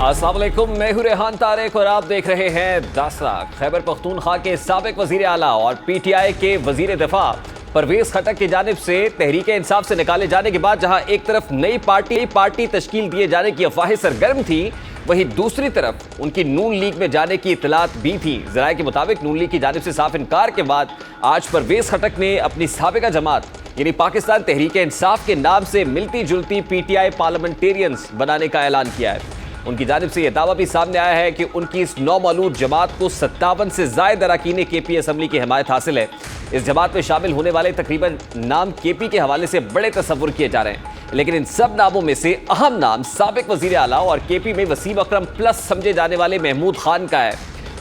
अस्सलाम वालेकुम, मैं हूं रेहान तारिक और आप देख रहे हैं 10 लाख। खैबर पख्तूनख्वा के साबिक वजीर आला और पीटीआई के वजीर दिफा परवेज खटक की जानिब से तहरीक इंसाफ से निकाले जाने के बाद जहां एक तरफ नई पार्टी तश्कील दिए जाने की अफवाहें सरगर्म थी, वहीं दूसरी तरफ उनकी नून लीग में जाने की इतलात भी थी। जराये के मुताबिक नून लीग की जानिब से साफ इनकार के बाद आज परवेज खटक ने अपनी साबिका जमात यानी पाकिस्तान तहरीक इंसाफ के नाम से मिलती जुलती पीटीआई पार्लियामेंटेरियंस बनाने का ऐलान किया है। उनकी जानिब से यह दावा भी सामने आया है कि उनकी इस नौमौलूद जमात को 57 से ज्यादा अरकान केपी असम्बली की हिमायत हासिल है। इस जमात में शामिल होने वाले तकरीबन नाम केपी के हवाले से बड़े तस्वुर किए जा रहे हैं, लेकिन इन सब नामों में से अहम नाम साबिक वजीर आला और केपी में वसीम अकरम प्लस समझे जाने वाले महमूद खान का है।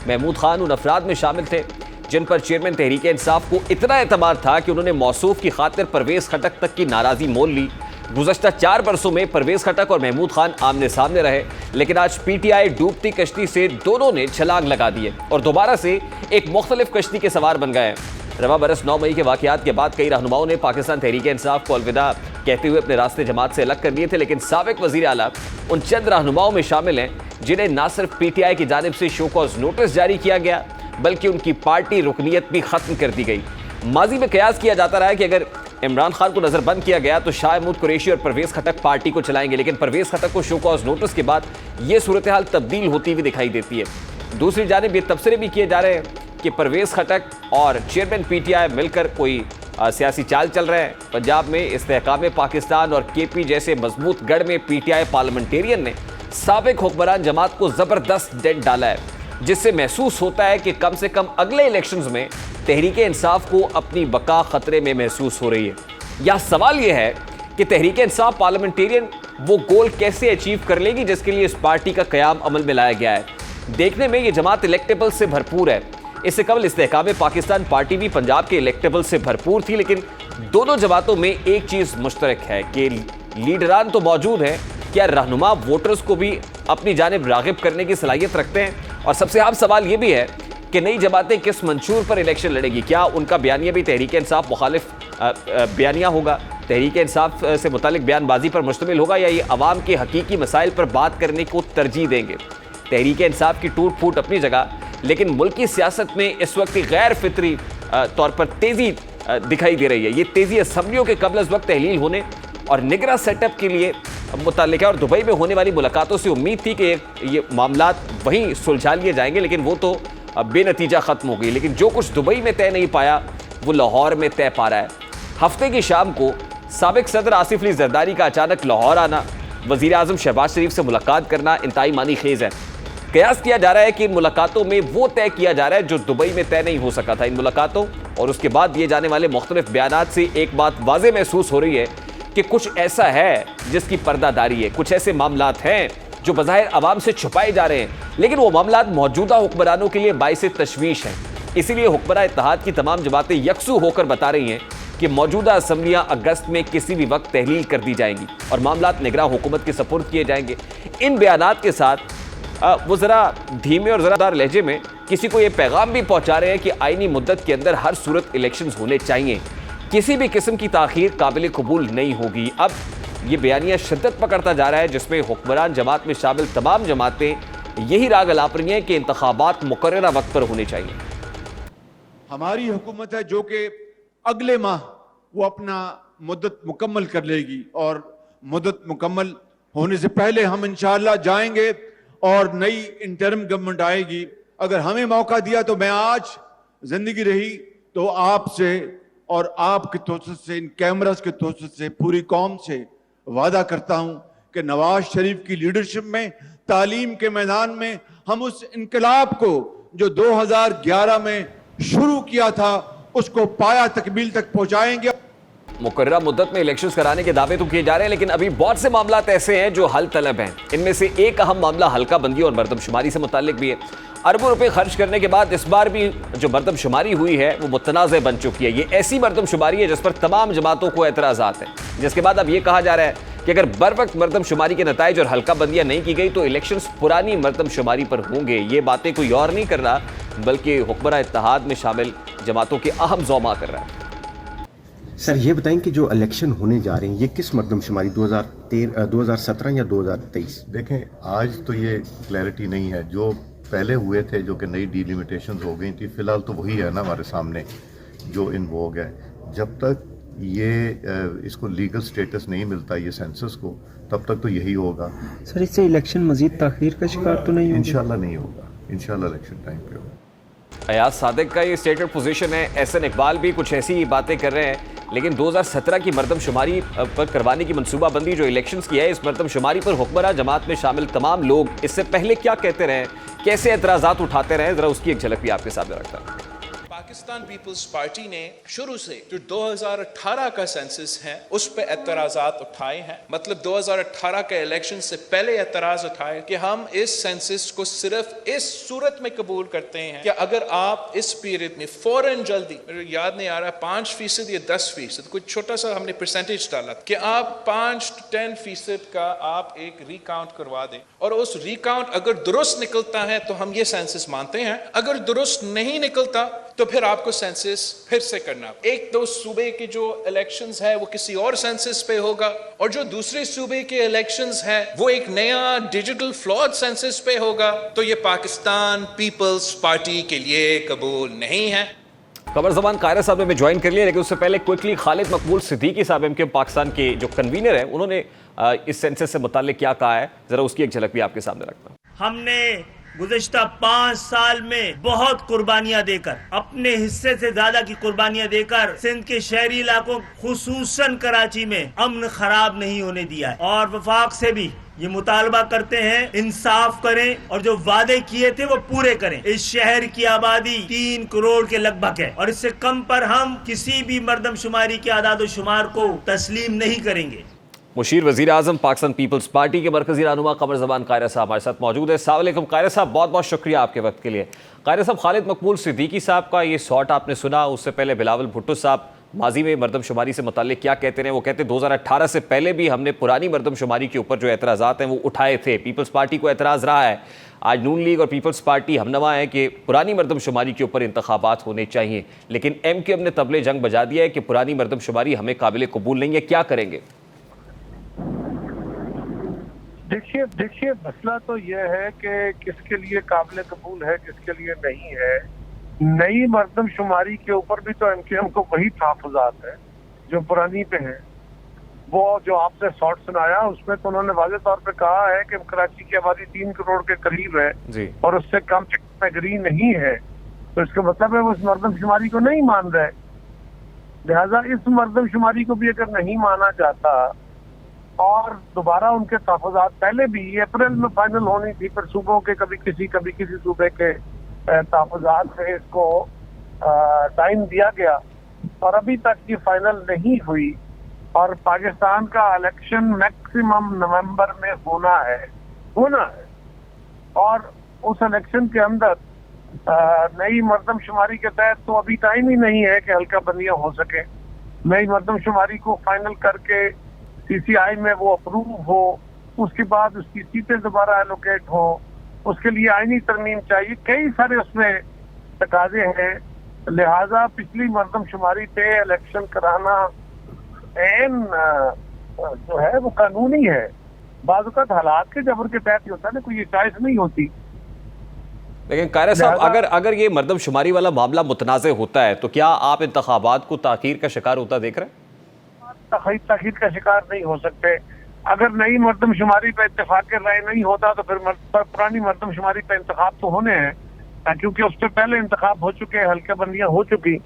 महमूद खान उन अफराद में शामिल थे जिन पर चेयरमैन तहरीक इंसाफ को इतना एतमाद था कि उन्होंने मौसूफ की खातिर परवेज खटक तक की नाराजगी मोल ली। गुज़श्ता 4 बरसों में परवेज खटक और महमूद खान आमने सामने रहे, लेकिन आज पीटीआई डूबती कश्ती से दोनों ने छलांग लगा दी है और दोबारा से एक मुख्तलिफ कश्ती के सवार बन गए हैं। रवा बरस 9 मई के वाक़यात के बाद कई रहनुमाओं ने पाकिस्तान तहरीक इंसाफ को अलविदा कहते हुए अपने रास्ते जमात से अलग कर दिए थे, लेकिन साबिक वज़ीर आला उन चंद रहनुमाओं में शामिल हैं जिन्हें न सिर्फ पीटीआई की जानिब से शो कॉज नोटिस जारी किया गया बल्कि उनकी पार्टी रुकनीत भी खत्म कर दी गई। माजी में कयास किया जाता रहा है कि अगर इमरान खान को नजरबंद किया गया तो शाह महमूद कुरैशी और परवेज खटक पार्टी को चलाएंगे, लेकिन परवेज खटक को शो कॉज नोटिस के बाद यह सूरत हाल तब्दील होती हुई दिखाई देती है। दूसरी जानिब ये तबसरे भी किए जा रहे हैं कि परवेज खटक और चेयरमैन पीटीआई मिलकर कोई सियासी चाल चल रहे हैं। पंजाब में इस्तेहकाम पाकिस्तान और केपी जैसे मजबूत गढ़ में पीटीआई पार्लियामेंटेरियन ने साबिक हुक्मरान जमात को जबरदस्त डेंट डाला है, जिससे महसूस होता है कि कम से कम अगले इलेक्शंस में तहरीक इंसाफ को अपनी बका खतरे में महसूस हो रही है। यह सवाल यह है कि तहरीक इंसाफ पार्लियामेंटेरियन वो गोल कैसे अचीव कर लेगी जिसके लिए इस पार्टी का कयाम अमल में लाया गया है। देखने में ये जमात इलेक्टेबल से भरपूर है। इससे कबल इस्तेहकाम पाकिस्तान पार्टी भी पंजाब के इलेक्टेबल से भरपूर थी, लेकिन दोनों जमातों में एक चीज़ मुश्तरक है कि लीडरान तो मौजूद हैं, क्या रहनुमा वोटर्स को भी अपनी जानिब रागिब करने की सलाहियत रखते हैं। और सबसे अहम सवाल ये भी है कि नई जमातें किस मंशूर पर इलेक्शन लड़ेगी। क्या उनका बयानिया भी तहरीक इंसाफ मुखालिफ बयानिया होगा, तहरीक इंसाफ से मुतालिक बयानबाजी पर मुश्तमिल होगा, या ये अवाम के हकीकी मसाइल पर बात करने को तरजीह देंगे। तहरीक इंसाफ की टूट फूट अपनी जगह, लेकिन मुल्की सियासत में इस वक्त गैर फितरी तौर पर तेज़ी दिखाई दे रही है। ये तेज़ी असम्बलियों के कबल अज़ वक्त तहलील होने और निगरां सेटअप के लिए मुताल्लिक़ है और दुबई में होने वाली मुलाकातों से उम्मीद थी कि ये मामलात वहीं सुलझा लिए जाएंगे, लेकिन वो तो बेनतीजा ख़त्म हो गई। लेकिन जो कुछ दुबई में तय नहीं पाया वो लाहौर में तय पा रहा है। हफ्ते की शाम को साबिक सदर आसिफ अली जरदारी का अचानक लाहौर आना, वज़ीर आज़म शहबाज शरीफ से मुलाकात करना इंतहाई मानी खेज़ है। कयास किया जा रहा है कि इन मुलाकातों में वो तय किया जा रहा है जो दुबई में तय नहीं हो सका था। इन मुलाकातों और उसके बाद दिए जाने वाले मुख्तलिफ बयानात से एक बात वाज़ेह महसूस हो रही है कि कुछ ऐसा है जिसकी पर्दादारी है, कुछ ऐसे मामलात हैं जो बज़ाहिर आवाम से छुपाए जा रहे हैं, लेकिन वो मामलात मौजूदा हुक्मरानों के लिए बाइस तशवीश हैं। इसीलिए हुक्मरान इत्तेहाद की तमाम जमातें यकसू होकर बता रही हैं कि मौजूदा असम्बलियाँ अगस्त में किसी भी वक्त तहलील कर दी जाएंगी और मामलात निगरां हुकूमत के सपुर्द किए जाएंगे। इन बयानात के साथ वो ज़रा धीमे और ज़रादार लहजे में किसी को ये पैगाम भी पहुँचा रहे हैं कि आइनी मुद्दत के अंदर हर सूरत इलेक्शंस होने चाहिए, किसी भी किस्म की ताख़ीर काबिल कबूल नहीं होगी। अब ये बयानिया शिद्दत पकड़ता जा रहा है जिसमें हुक्मरान जमात में शामिल तमाम जमातें यही राग अलाप रही हैं कि इंतखाबात मुकर्ररा वक्त पर होने चाहिए। हमारी हुकूमत है जो कि अगले माह वो अपना मुद्दत मुकम्मल कर लेगी और मुद्दत मुकम्मल होने से पहले हम इंशाअल्लाह जाएंगे और नई इंटरिम गवर्नमेंट आएगी। अगर हमें मौका दिया तो मैं आज जिंदगी रही तो आपसे और आपके तोसत से, इन कैमरास के तोसत से, पूरी कौम से वादा करता हूं कि नवाज शरीफ की लीडरशिप में तालीम के मैदान में हम उस इनकलाब को जो 2011 में शुरू किया था उसको पाया तकमील तक पहुंचाएंगे। मुकर्ररा मुद्दत में इलेक्शंस कराने के दावे तो किए जा रहे हैं, लेकिन अभी बहुत से मामलात ऐसे हैं जो हल तलब हैं। इनमें से एक अहम मामला हल्का बंदी और मरदमशुमारी से मुताल्लिक भी है। अरबों रुपए खर्च करने के बाद इस बार भी जो मरदमशुमारी हुई है वो मुतनाज़ बन चुकी है। ये ऐसी मरदमशुमारी है जिस पर तमाम जमातों को एतराज़ात हैं, जिसके बाद अब ये कहा जा रहा है कि अगर बर वक्त मरदमशुमारी के नताइज और हल्का बंदियाँ नहीं की गई तो इलेक्शंस पुरानी मरदमशुमारी पर होंगे। ये बातें कोई और नहीं कर रहा बल्कि हुक्मरान इत्तेहाद में शामिल जमातों के अहम ज़ौमा कर रहा है। सर ये बताएं कि जो इलेक्शन होने जा रहे हैं ये किस मरदमशुमारी 2013 2017 या 2023? देखें, आज तो ये क्लैरिटी नहीं है। जो पहले हुए थे, जो कि नई डिलिमिटेशंस हो गई थी, फ़िलहाल तो वही है ना हमारे सामने जो इन वोग है। जब तक ये इसको लीगल स्टेटस नहीं मिलता ये सेंसस को, तब तक तो यही होगा। सर इससे इलेक्शन मजीद ताख़ीर का शिकार तो नहीं होगा? इंशाल्लाह नहीं होगा, इंशाल्लाह इलेक्शन टाइम पे होगा। अयाज सादिक का ये स्टेटेड पोजीशन है। एहसन इकबाल भी कुछ ऐसी ही बातें कर रहे हैं, लेकिन 2017 की मरदमशुमारी पर करवाने की मनसूबाबंदी जो इलेक्शंस की है, इस मरदमशुमारी पर हुक्मरान जमात में शामिल तमाम लोग इससे पहले क्या कहते रहे, कैसे एतराज़ात उठाते रहे, जरा उसकी एक झलक भी आपके सामने रखता है। पाकिस्तान पीपल्स पार्टी ने शुरू से जो 2018 का सेंसस है उस पे एतराज़ात उठाए हैं। मतलब 2018 के इलेक्शन से पहले एतराज़ उठाए कि हम इस सेंसस को सिर्फ इस सूरत में कबूल करते हैं कि अगर आप इस पीरियड में फौरन जल्दी, मेरे याद नहीं आ रहा 5% या 10%, कुछ छोटा सा हमने परसेंटेज डाला कि आप 5-10% का आप एक रिकाउंट करवा दें, और उस रिकाउंट अगर दुरुस्त निकलता है तो हम ये सेंसस मानते हैं, अगर दुरुस्त नहीं निकलता तो फिर आपको सेंसस फिर से करना। एक दो सूबे के जो इलेक्शंस है वो किसी और सेंसस पे होगा, और जो दूसरे सूबे के इलेक्शंस है वो एक नया डिजिटल फ्लॉड सेंसस पे होगा। तो ये पाकिस्तान पीपल्स पार्टी के लिए कबूल नहीं है। कमर ज़मान कायरा साहब ने हमें ज्वाइन कर लिया, लेकिन उससे पहले क्विकली खालिद मकबूल सिद्दीकी साहब एमके पाकिस्तान के जो कन्वीनर हैं, उन्होंने इस सेंसस से मुताल्लिक क्या कहा है, जरा उसकी एक झलक भी आपके सामने रखता हूं। हमने गुज़िश्ता 5 साल में बहुत कुर्बानियां देकर, अपने हिस्से से ज्यादा की कुर्बानियां देकर सिंध के शहरी इलाकों खुसूसन कराची में अमन खराब नहीं होने दिया है। और वफाक से भी ये मुतालबा करते हैं इंसाफ करें और जो वादे किए थे वो पूरे करें। इस शहर की आबादी 3 करोड़ के लगभग है और इससे कम पर हम किसी भी मरदमशुमारी के आदाद शुमार को तस्लीम नहीं करेंगे। मुशीर वज़ीर आज़म पाकिस्तान पीपल्स पार्टी के मरकज़ी रहनुमा कमर ज़मान कायरा साहब हमारे साथ मौजूद है। अस्सलाम वालेकुम कायरा साहब, बहुत बहुत शुक्रिया आपके वक्त के लिए। कायरा साहब, खालिद मकबूल सिद्दीकी साहब का ये शॉट आपने सुना, उससे पहले बिलावल भुट्टो साहब माजी में मरदमशुमारी से मुताल्लिक क्या कहते हैं। वो कहते हैं 2018 से पहले भी हमने पुरानी मरदमशुमारी के ऊपर जो एतराज़ात हैं वो उठाए थे। पीपल्स पार्टी को एतराज़ रहा है, आज नून लीग और पीपल्स पार्टी हमनवा है कि पुरानी मरदमशुमारी के ऊपर इंतखाबात होने चाहिए, लेकिन MQM ने तबले जंग बजा दिया है कि पुरानी मरदमशुमारी हमें काबिल कबूल नहीं है, क्या करेंगे? देखिए मसला तो यह है कि किसके लिए काबिल कबूल है, किसके लिए नहीं है। नई मरदमशुमारी के ऊपर भी तो MQM को वही तहफ़्फ़ुज़ात है जो पुरानी पे है। वो जो आपने शॉर्ट सुनाया उसमें तो उन्होंने वाज़ेह तौर पे कहा है कि कराची की आबादी 3 करोड़ के करीब है जी, और उससे कम एग्री नहीं है, तो इसका मतलब है वो इस मरदमशुमारी को नहीं मान रहे। लिहाजा इस मरदमशुमारी को भी अगर नहीं माना जाता और दोबारा उनके तहफ़्फ़ुज़ात, पहले भी अप्रैल में फाइनल होनी थी, पर सूबों के कभी किसी सूबे के तहफ़्फ़ुज़ात से इसको टाइम दिया गया और अभी तक ये फाइनल नहीं हुई। और पाकिस्तान का इलेक्शन मैक्सिमम नवंबर में होना है और उस इलेक्शन के अंदर नई मरदमशुमारी के तहत तो अभी टाइम ही नहीं है कि हल्का बंदियां हो सके। नई मरदमशुमारी को फाइनल करके CCI में वो अप्रूव हो, उसके बाद उसकी सीटें दोबारा एलोकेट हो, उसके लिए आईनी तरमीम चाहिए, कई सारे उसमें तकाजे हैं। लिहाजा पिछली मरदमशुमारी पे इलेक्शन कराना जो है वो कानूनी है। बाज़ हालात के जबर के तहत ही होता है ना, कोई ये चॉइस नहीं होती। लेकिन कायरा साहब, अगर ये मरदमशुमारी वाला मामला मुतनाज़ होता है तो क्या आप इंतखाबात को ताख़ीर का शिकार होता देख रहे हैं? ताख़ीर का शिकार नहीं हो सकते। अगर नई मरदमशुमारी पे इत्तेफाक राय नहीं होता तो फिर पुरानी मरदमशुमारी पे इंतखाब तो होने हैं, क्योंकि उससे पहले इंतखाब हो चुके, हल्के बंदियां हो चुकी।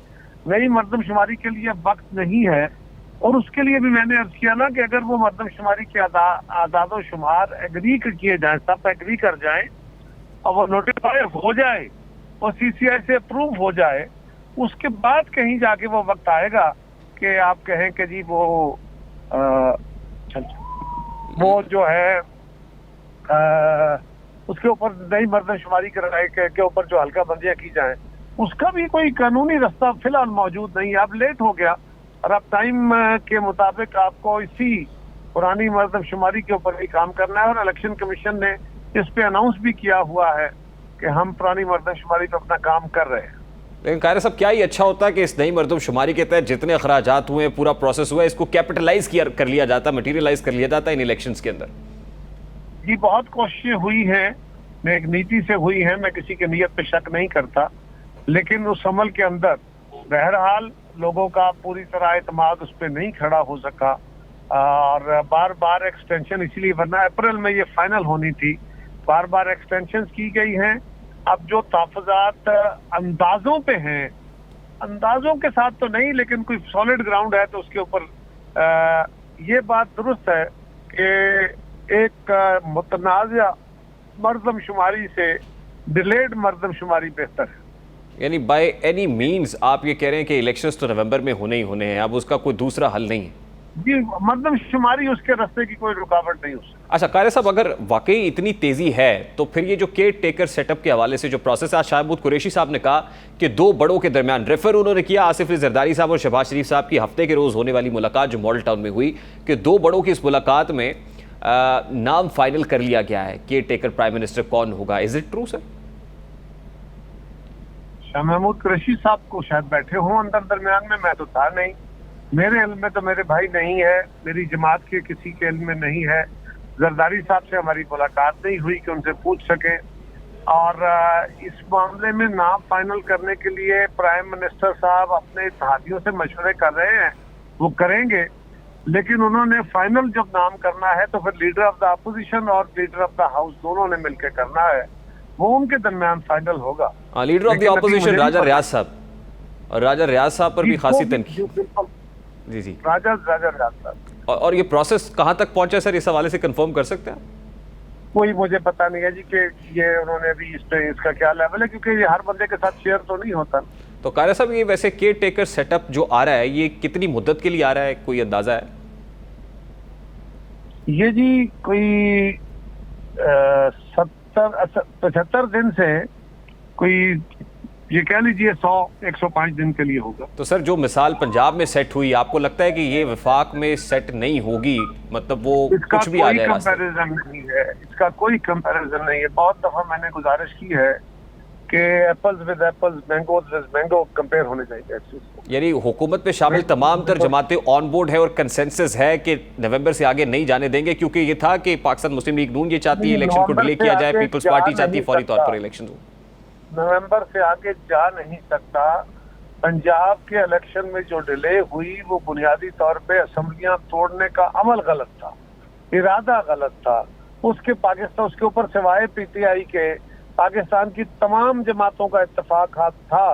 नई मरदमशुमारी के लिए वक्त नहीं है और उसके लिए भी मैंने अर्ज किया ना कि अगर वो मरदमशुमारी के आदाद शुमार एग्री किए जाए, सब एग्री कर जाए और वो नोटिफाई हो जाए और CCI से अप्रूव हो जाए, उसके बाद कहीं जाके वो वक्त आएगा कि आप कहें कि जी वो जो है उसके ऊपर नई मरदमशुमारी के ऊपर जो हल्का बंदियां की जाएं, उसका भी कोई कानूनी रास्ता फिलहाल मौजूद नहीं है। अब लेट हो गया और अब टाइम के मुताबिक आपको इसी पुरानी मरदमशुमारी के ऊपर ही काम करना है। और इलेक्शन कमीशन ने इस पे अनाउंस भी किया हुआ है कि हम पुरानी मरदमशुमारी पे अपना काम कर रहे हैं। लेकिन कायरा साहब, क्या ही अच्छा होता है कि इस नई मरदमशुमारी के तहत जितने अखराजात हुए, पूरा प्रोसेस हुआ, इसको कैपिटलाइज कर लिया जाता, मटीरियलाइज कर लिया जाता इन इलेक्शंस के अंदर। जी बहुत कोशिशें हुई हैं, मैं एक नीति से हुई है, मैं किसी की नीयत पे शक नहीं करता, लेकिन उस अमल के अंदर बहरहाल लोगों का पूरी तरह एतमाद उस पर नहीं खड़ा हो सका और बार बार एक्सटेंशन, इसलिए वरना अप्रैल में ये फाइनल होनी थी, बार बार एक्सटेंशन की गई हैं। अब जो तहफ़्फ़ुज़ात अंदाजों पे हैं, अंदाजों के साथ तो नहीं, लेकिन कोई सॉलिड ग्राउंड है तो उसके ऊपर ये बात दुरुस्त है कि एक मुतनाज़ा मरदमशुमारी से डिलेड मरदमशुमारी बेहतर है। यानी बाय एनी मीन्स आप ये कह रहे हैं कि इलेक्शंस तो नवंबर में होने ही होने हैं, अब उसका कोई दूसरा हल नहीं है? जी, मरदमशुमारी उसके रास्ते की कोई रुकावट नहीं हो सकती। अच्छा कायरा साहब, अगर वाकई इतनी तेजी है तो फिर ये जो केयर टेकर सेटअप के हवाले से जो प्रोसेस है, आज शाहबूद कुरैशी साहब ने कहा कि दो बड़ों के दरमियान रेफर उन्होंने किया, आसिफ अली जरदारी साहब और शहबाज शरीफ साहब की हफ्ते के रोज होने वाली मुलाकात जो मॉडल टाउन में हुई, कि दो बड़ों की इस मुलाकात में नाम फाइनल कर लिया गया है, केयर टेकर प्राइम मिनिस्टर कौन होगा। Is it true sir? Shah Mahmood Qureshi साहब को शायद बैठे हों अंदर दरमियान में, मैं तो था नहीं, मेरे इल्म में तो मेरे भाई नहीं है, मेरी जमात के किसी के इल्म में नहीं है। जरदारी साहब से हमारी मुलाकात नहीं हुई कि उनसे पूछ सके, और इस मामले में नाम फाइनल करने के लिए प्राइम मिनिस्टर साहब अपने इत्तेहादियों से मशवरे कर रहे हैं, वो करेंगे, लेकिन उन्होंने फाइनल जब नाम करना है तो फिर लीडर ऑफ द अपोजिशन और लीडर ऑफ द हाउस दोनों ने मिलकर करना है, वो उनके दरमियान फाइनल होगा। लीडर ऑफ द अपोजिशन राजा रियाज साहब, और राजा रियाज साहब पर भी खासी तनकीद। जी जी, राजा रियाज साहब। और ये प्रोसेस कहां तक पहुंचा सर, इस हवाले से कंफर्म कर सकते हैं? कोई मुझे पता नहीं है जी कि ये उन्होंने अभी इस पे इसका क्या लेवल है, क्योंकि ये हर बंदे के साथ शेयर तो नहीं होता। तो कायरा साहब, ये वैसे केयर टेकर सेटअप जो आ रहा है, ये कितनी मुद्दत के लिए आ रहा है, कोई अंदाजा है? ये जी कोई 75 दिन से कोई ये कह लीजिए 100-105 दिन के लिए होगा। तो सर जो मिसाल पंजाब में सेट हुई, आपको लगता है कि ये वफाक में सेट नहीं होगी, मतलब वो कुछ भी आ जाए? कंपैरिजन नहीं है, इसका कोई कंपैरिजन नहीं है। बहुत दफा मैंने गुजारिश की है कि apples with apples, mangoes with mango compare होने चाहिए। यानी हुकूमत में शामिल तमाम तर जमातें ऑन बोर्ड है और कंसेंसस है कि नवंबर से आगे नहीं जाने देंगे, क्योंकि ये था कि पाकिस्तान मुस्लिम लीग नून ये चाहती है इलेक्शन को डिले किया जाए, पीपल्स पार्टी चाहती है फौरी तौर पर इलेक्शन हो। नवंबर से आगे जा नहीं सकता। पंजाब के इलेक्शन में जो डिले हुई वो बुनियादी तौर पे असेंबलियां तोड़ने का अमल गलत था, इरादा गलत था। उसके ऊपर सिवाय पीटीआई के पाकिस्तान की तमाम जमातों का इत्तेफाक था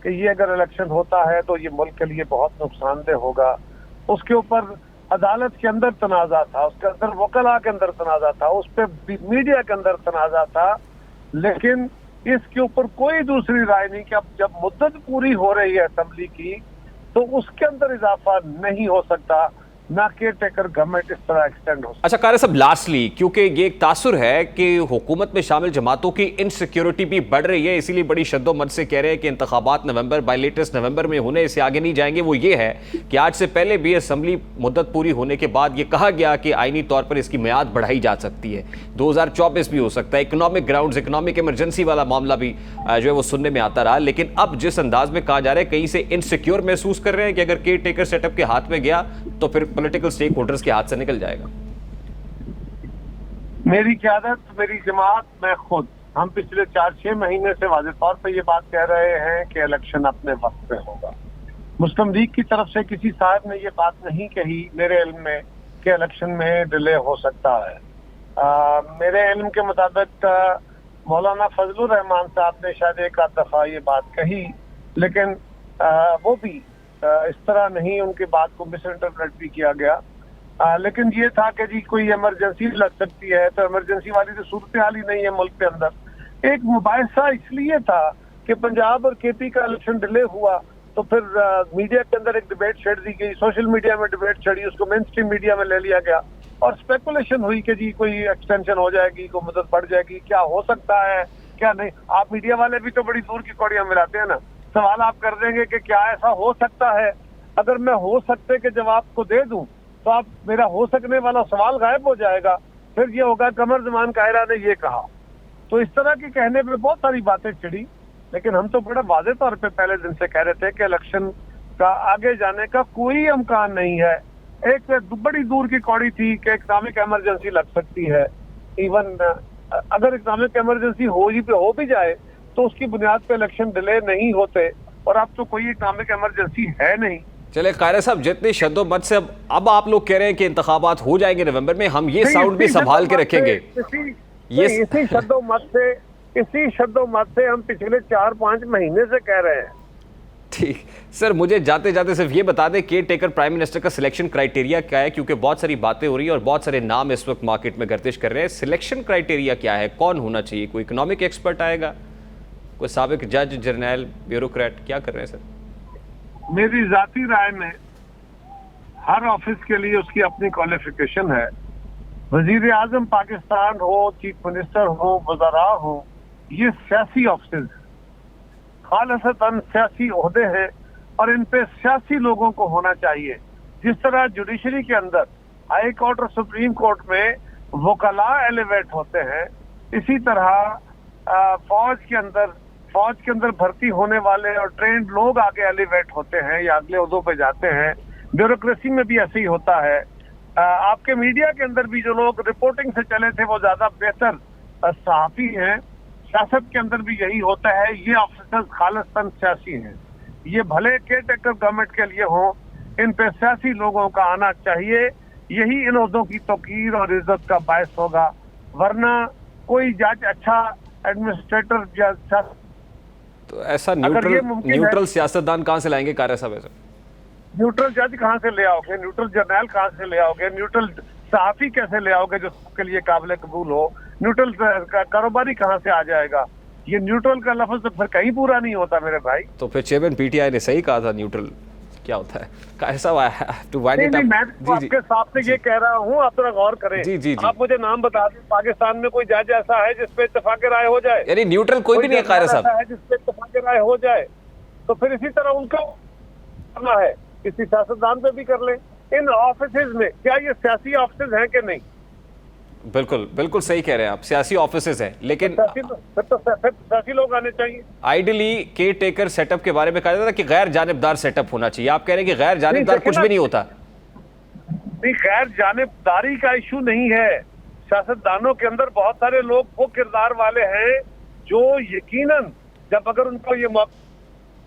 कि ये अगर इलेक्शन होता है तो ये मुल्क के लिए बहुत नुकसानदेह होगा। उसके ऊपर अदालत के अंदर तनाज़ा था, उसके अंदर वकला के अंदर तनाज़ा था, उस पर मीडिया के अंदर तनाज़ा था, लेकिन इसके ऊपर कोई दूसरी राय नहीं कि अब जब मुद्दत पूरी हो रही है असेंबली की तो उसके अंदर इजाफा नहीं हो सकता, ना केयर टेकर गवर्नमेंट इस तरह एक्सटेंड हो सकता। अच्छा कायरा साहब, लास्टली, क्योंकि ये एक तासुर है कि हुकूमत में शामिल जमातों की इनसिक्योरिटी भी बढ़ रही है, इसीलिए बड़ी शद्दोमत से कह रहे हैं कि इंतखाबात नवंबर बाय लेटेस्ट नवंबर में होने से आगे नहीं जाएंगे। वो ये है कि आज से पहले भी असेंबली मुद्दत पूरी होने के बाद ये कहा गया कि आईनी तौर पर इसकी मियाद बढ़ाई जा सकती है, 2024 भी हो सकता है। इकोनॉमिक ग्राउंड्स, इकोनॉमिक इमरजेंसी वाला मामला भी जो है वो सुनने में आता रहा, लेकिन अब जिस अंदाज में कहा जा रहा है, कहीं से इनसिक्योर महसूस कर रहे हैं कि अगर केयर टेकर सेटअप के हाथ में गया तो फिर पॉलिटिकल स्टेक होल्डर्स के हाथ से निकल जाएगा। मेरी क़यादत, मेरी जमात, मैं खुद, हम पिछले 4-6 महीने से वाज़ेह तौर पे ये बात कह रहे हैं कि इलेक्शन अपने वक्त पे होगा। मुस्लिम लीग की तरफ से किसी साहब ने ये बात नहीं कही मेरे इल्म में कि इलेक्शन में डिले हो सकता है। मेरे इल्म के मुताबिक मौलाना फजलुर रहमान साहब ने शायद एक आध दफा ये बात कही, लेकिन वो भी इस तरह नहीं, उनकी बात को मिस इंटरप्रेट भी किया गया। लेकिन ये था कि जी कोई इमरजेंसी लग सकती है, तो इमरजेंसी वाली तो सूरत हाल ही नहीं है मुल्क के अंदर। एक मुबाहिसा इसलिए था कि पंजाब और केपी का इलेक्शन डिले हुआ तो फिर मीडिया के अंदर एक डिबेट छेड़ दी गई, सोशल मीडिया में डिबेट छड़ी, उसको मेन स्ट्रीम मीडिया में ले लिया गया और स्पेकुलेशन हुई कि जी कोई एक्सटेंशन हो जाएगी, कोई मदद बढ़ जाएगी, क्या हो सकता है क्या नहीं। आप मीडिया वाले भी तो बड़ी दूर की कौड़ियां मिलाते हैं ना। सवाल आप कर देंगे कि क्या ऐसा हो सकता है, अगर मैं हो सकते के जवाब को दे दूं तो आप मेरा हो सकने वाला सवाल गायब हो जाएगा, फिर ये होगा कमर जमान कायरा ने ये कहा। तो इस तरह के कहने पे बहुत सारी बातें चिड़ी, लेकिन हम तो बड़े वाज़े तौर पे पहले दिन से कह रहे थे कि इलेक्शन का आगे जाने का कोई इम्कान नहीं है। एक बड़ी दूर की कौड़ी थी कि इकनॉमिक इमरजेंसी लग सकती है। इवन अगर इकनॉमिक इमरजेंसी हो भी जाए तो उसकी बुनियाद पे इलेक्शन डिले नहीं होते, और अब तो कोई इकनॉमिक इमरजेंसी है नहीं। चले कायरा साहब, जितनी शद्दोमत से अब आप लोग कह रहे हैं कि इंतखाबात हो जाएंगे नवंबर में, हम ये साउंड भी संभाल के रखेंगे। इसी शद्दोमत से हम पिछले 4-5 महीने से कह रहे हैं। ठीक सर, मुझे जाते जाते सिर्फ ये बता दें, केयर टेकर प्राइम मिनिस्टर का सिलेक्शन क्राइटेरिया क्या है, क्योंकि बहुत सारी बातें हो रही है और बहुत सारे नाम इस वक्त मार्केट में गर्दिश कर रहे हैं। सिलेक्शन क्राइटेरिया क्या है, कौन होना चाहिए? कोई इकोनॉमिक एक्सपर्ट आएगा, कोई साबिक जज, जर्नैल, ब्यूरोक्रेट, क्या कर रहे हैं सर? मेरी जाती राय में हर ऑफिस के लिए उसकी अपनी क्वालिफिकेशन है। वजीर आजम पाकिस्तान हो, चीफ मिनिस्टर हो, वज़रा हो, ये सियासी ऑफिस, खालिसतन सियासी ओहदे हैं और इन पे सियासी लोगों को होना चाहिए। जिस तरह जुडिशरी के अंदर हाई कोर्ट और सुप्रीम कोर्ट में वकला एलिवेट होते हैं, इसी तरह फौज के अंदर भर्ती होने वाले और ट्रेंड लोग आगे एलिवेट होते हैं या अगले ओहदों पे जाते हैं। ब्यूरोक्रेसी में भी ऐसे ही होता है। आपके मीडिया के अंदर भी जो लोग रिपोर्टिंग से चले थे वो ज्यादा बेहतर सहाफी हैं। सियासत के अंदर भी यही होता है। ये ऑफिसर्स खालिस्तान सियासी हैं। ये भले केयर टेकर गवर्नमेंट के लिए हो, इन पे सियासी लोगों का आना चाहिए। यही इन ओहदों की तौकीर और इज्जत का बायस होगा। वरना कोई जज अच्छा एडमिनिस्ट्रेटर या तो ऐसा न्यूट्रल सियासतदान कहाँ से लाएंगे कायरा साहब? ऐसा न्यूट्रल जज कहाँ से ले आओगे? न्यूट्रल जर्नल कहाँ से ले आओगे? न्यूट्रल सहाफी कैसे ले आओगे जो सबके लिए काबिल कबूल हो? न्यूट्रल कारोबारी कहाँ से आ जाएगा? ये न्यूट्रल का लफ्ज तो फिर कहीं पूरा नहीं होता मेरे भाई। तो फिर चेयरमैन पीटीआई ने सही कहा था, न्यूट्रल क्या होता है? कैसा टू वाइंड इट अप? मैं आपके साथ से ये कह रहा हूँ, आप थोड़ा गौर करें। जी। आप मुझे नाम बता दें, पाकिस्तान में कोई जज ऐसा है जिसपे इत्तेफाक राय हो जाए? यानी न्यूट्रल कोई भी नहीं है कायरा साहब, जिसपे इत्तेफाक राय हो जाए तो फिर इसी तरह उनका करना है, किसी सियासतदान पे भी कर ले। इन ऑफिसेज में क्या ये सियासी ऑफिसेज हैं कि नहीं? बिल्कुल सही कह रहे हैं आप, सियासी ऑफिसेज हैं, लेकिन सियासी लोग आने चाहिए। आइडियली केयर टेकर सेटअप के बारे में कहा जाता था कि गैर जानिबदार सेटअप होना चाहिए। आप कह रहे हैं कि गैर जानिबदार कुछ भी नहीं होता? नहीं, गैर जानिबदारी का इशू नहीं है। सियासतदानों के अंदर बहुत सारे लोग वो किरदार वाले हैं जो यकीनन जब अगर उनको ये मौके